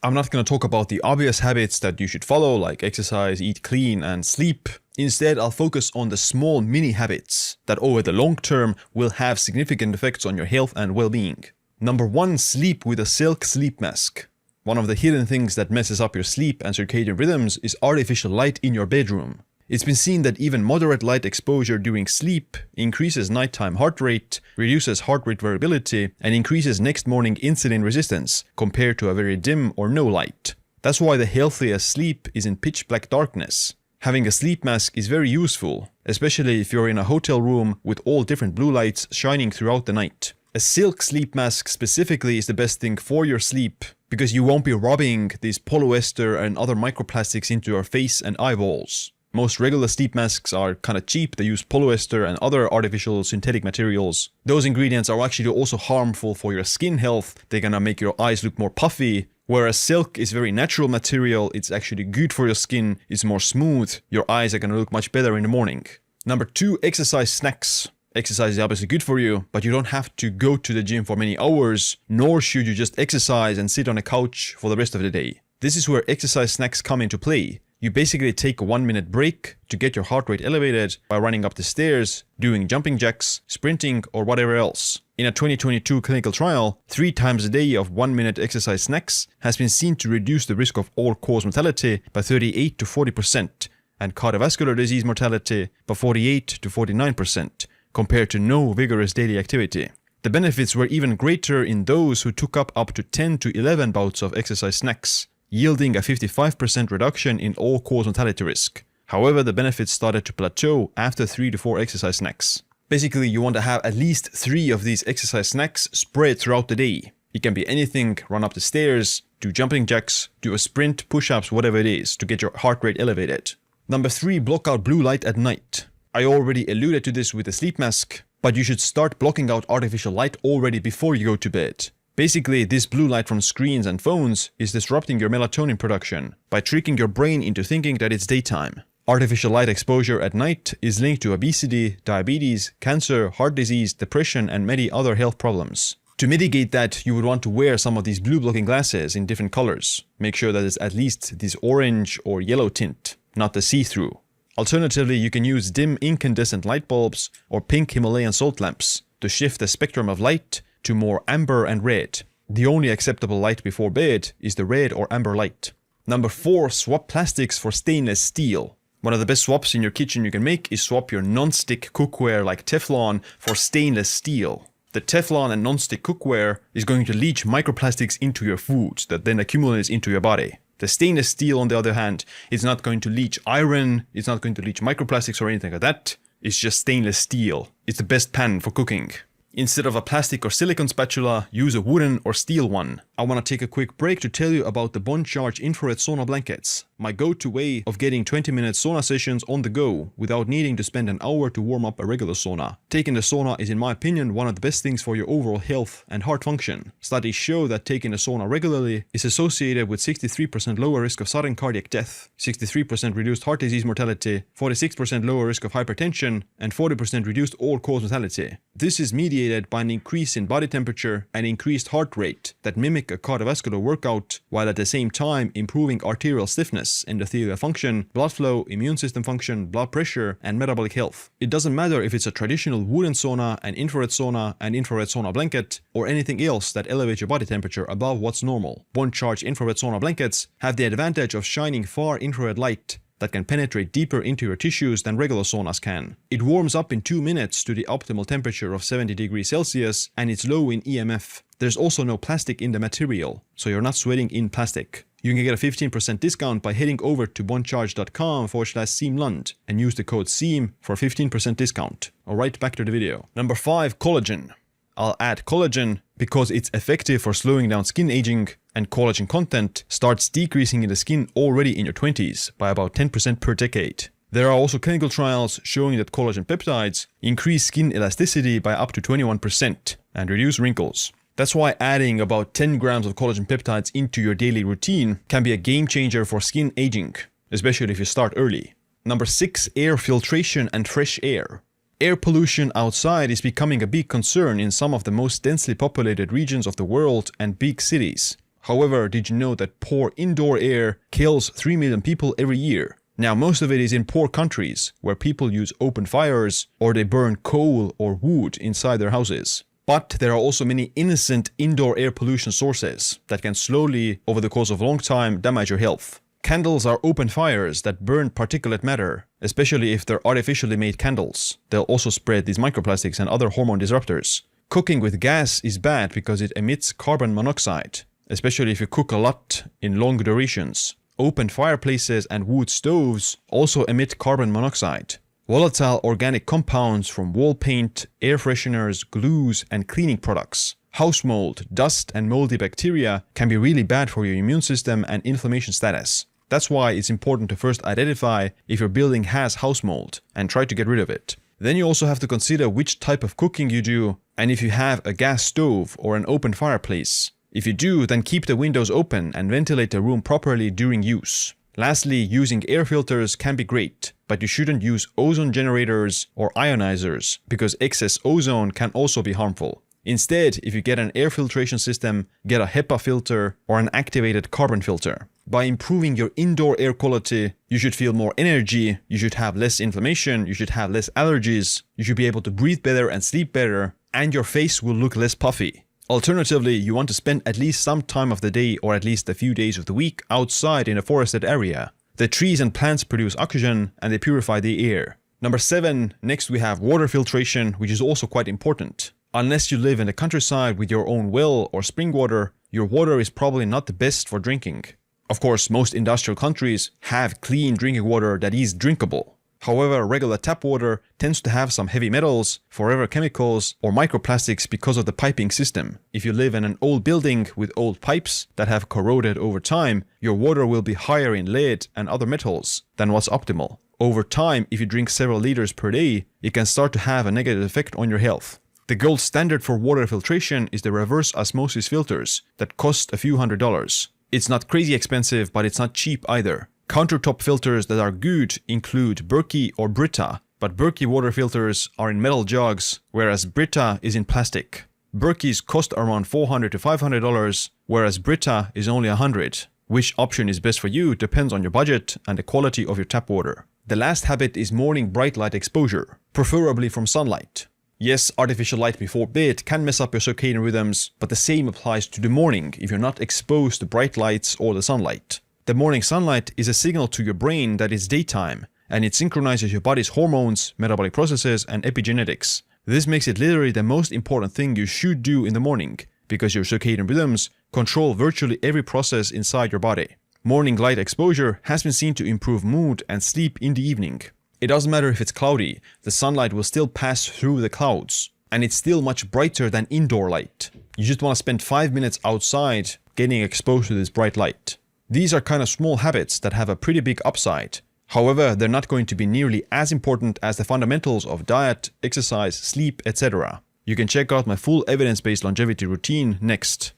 I'm not going to talk about the obvious habits that you should follow, like exercise, eat clean, and sleep. Instead, I'll focus on the small mini habits that over the long term will have significant effects on your health and well-being. Number 1, sleep with a silk sleep mask. One of the hidden things that messes up your sleep and circadian rhythms is artificial light in your bedroom. It's been seen that even moderate light exposure during sleep increases nighttime heart rate, reduces heart rate variability, and increases next morning insulin resistance compared to a very dim or no light. That's why the healthiest sleep is in pitch black darkness. Having a sleep mask is very useful, especially if you're in a hotel room with all different blue lights shining throughout the night. A silk sleep mask specifically is the best thing for your sleep because you won't be rubbing these polyester and other microplastics into your face and eyeballs. Most regular sleep masks are kind of cheap. They use polyester and other artificial synthetic materials. Those ingredients are actually also harmful for your skin health. They're gonna make your eyes look more puffy. Whereas silk is very natural material, it's actually good for your skin, it's more smooth, your eyes are gonna look much better in the morning. Number 2, exercise snacks. Exercise is obviously good for you, but you don't have to go to the gym for many hours, nor should you just exercise and sit on a couch for the rest of the day. This is where exercise snacks come into play. You basically take a 1-minute break to get your heart rate elevated by running up the stairs, doing jumping jacks, sprinting, or whatever else. In a 2022 clinical trial, 3 times a day of 1-minute exercise snacks has been seen to reduce the risk of all-cause mortality by 38 to 40% and cardiovascular disease mortality by 48 to 49% compared to no vigorous daily activity. The benefits were even greater in those who took up to 10 to 11 bouts of exercise snacks, yielding a 55% reduction in all-cause mortality risk. However, the benefits started to plateau after 3 to 4 exercise snacks. Basically, you want to have at least 3 of these exercise snacks spread throughout the day. It can be anything: run up the stairs, do jumping jacks, do a sprint, push-ups, whatever it is, to get your heart rate elevated. Number 3, block out blue light at night. I already alluded to this with the sleep mask, but you should start blocking out artificial light already before you go to bed. Basically, this blue light from screens and phones is disrupting your melatonin production by tricking your brain into thinking that it's daytime. Artificial light exposure at night is linked to obesity, diabetes, cancer, heart disease, depression, and many other health problems. To mitigate that, you would want to wear some of these blue blocking glasses in different colors. Make sure that it's at least this orange or yellow tint, not the see-through. Alternatively, you can use dim incandescent light bulbs or pink Himalayan salt lamps to shift the spectrum of light to more amber and red. The only acceptable light before bed is the red or amber light. Number 4, swap plastics for stainless steel. One of the best swaps in your kitchen you can make is swap your non-stick cookware like Teflon for stainless steel. The Teflon and non-stick cookware is going to leach microplastics into your food that then accumulates into your body. The stainless steel, on the other hand, is not going to leach iron, it's not going to leach microplastics or anything like that. It's just stainless steel. It's the best pan for cooking. Instead of a plastic or silicone spatula, use a wooden or steel one. I want to take a quick break to tell you about the Bond Charge infrared sauna blankets. My go-to way of getting 20-minute sauna sessions on the go without needing to spend an hour to warm up a regular sauna. Taking the sauna is, in my opinion, one of the best things for your overall health and heart function. Studies show that taking a sauna regularly is associated with 63% lower risk of sudden cardiac death, 63% reduced heart disease mortality, 46% lower risk of hypertension, and 40% reduced all-cause mortality. This is mediated by an increase in body temperature and increased heart rate that mimic a cardiovascular workout, while at the same time improving arterial stiffness, endothelial function, blood flow, immune system function, blood pressure, and metabolic health. It doesn't matter if it's a traditional wooden sauna, an infrared sauna blanket, or anything else that elevates your body temperature above what's normal. Bond Charge infrared sauna blankets have the advantage of shining far infrared light that can penetrate deeper into your tissues than regular saunas can. It warms up in 2 minutes to the optimal temperature of 70 degrees Celsius, and it's low in EMF. There's also no plastic in the material, so you're not sweating in plastic. You can get a 15% discount by heading over to bondcharge.com/SiimLund and use the code SIIM for a 15% discount. Alright, back to the video. Number 5, collagen. I'll add collagen because it's effective for slowing down skin aging, and collagen content starts decreasing in the skin already in your 20s by about 10% per decade. There are also clinical trials showing that collagen peptides increase skin elasticity by up to 21% and reduce wrinkles. That's why adding about 10 grams of collagen peptides into your daily routine can be a game changer for skin aging, especially if you start early. Number 6, air filtration and fresh air. Air pollution outside is becoming a big concern in some of the most densely populated regions of the world and big cities. However, did you know that poor indoor air kills 3 million people every year? Now, most of it is in poor countries, where people use open fires or they burn coal or wood inside their houses. But there are also many innocent indoor air pollution sources that can slowly, over the course of a long time, damage your health. Candles are open fires that burn particulate matter, especially if they're artificially made candles. They'll also spread these microplastics and other hormone disruptors. Cooking with gas is bad because it emits carbon monoxide, especially if you cook a lot in long durations. Open fireplaces and wood stoves also emit carbon monoxide. Volatile organic compounds from wall paint, air fresheners, glues, and cleaning products. House mold, dust, and moldy bacteria can be really bad for your immune system and inflammation status. That's why it's important to first identify if your building has house mold and try to get rid of it. Then you also have to consider which type of cooking you do and if you have a gas stove or an open fireplace. If you do, then keep the windows open and ventilate the room properly during use. Lastly, using air filters can be great, but you shouldn't use ozone generators or ionizers because excess ozone can also be harmful. Instead, if you get an air filtration system, get a HEPA filter or an activated carbon filter. By improving your indoor air quality, you should feel more energy, you should have less inflammation, you should have less allergies, you should be able to breathe better and sleep better, and your face will look less puffy. Alternatively, you want to spend at least some time of the day or at least a few days of the week outside in a forested area. The trees and plants produce oxygen and they purify the air. Number 7, next we have water filtration, which is also quite important. Unless you live in the countryside with your own well or spring water, your water is probably not the best for drinking. Of course, most industrial countries have clean drinking water that is drinkable. However, regular tap water tends to have some heavy metals, forever chemicals, or microplastics because of the piping system. If you live in an old building with old pipes that have corroded over time, your water will be higher in lead and other metals than what's optimal. Over time, if you drink several liters per day, it can start to have a negative effect on your health. The gold standard for water filtration is the reverse osmosis filters that cost a few $100s. It's not crazy expensive, but it's not cheap either. Countertop filters that are good include Berkey or Brita, but Berkey water filters are in metal jugs, whereas Brita is in plastic. Berkeys cost around $400 to $500, whereas Brita is only $100. Which option is best for you depends on your budget and the quality of your tap water. The last habit is morning bright light exposure, preferably from sunlight. Yes, artificial light before bed can mess up your circadian rhythms, but the same applies to the morning if you're not exposed to bright lights or the sunlight. The morning sunlight is a signal to your brain that it's daytime, and it synchronizes your body's hormones, metabolic processes, and epigenetics. This makes it literally the most important thing you should do in the morning, because your circadian rhythms control virtually every process inside your body. Morning light exposure has been seen to improve mood and sleep in the evening. It doesn't matter if it's cloudy, the sunlight will still pass through the clouds, and it's still much brighter than indoor light. You just want to spend 5 minutes outside getting exposed to this bright light. These are kind of small habits that have a pretty big upside. However, they're not going to be nearly as important as the fundamentals of diet, exercise, sleep, etc. You can check out my full evidence-based longevity routine next.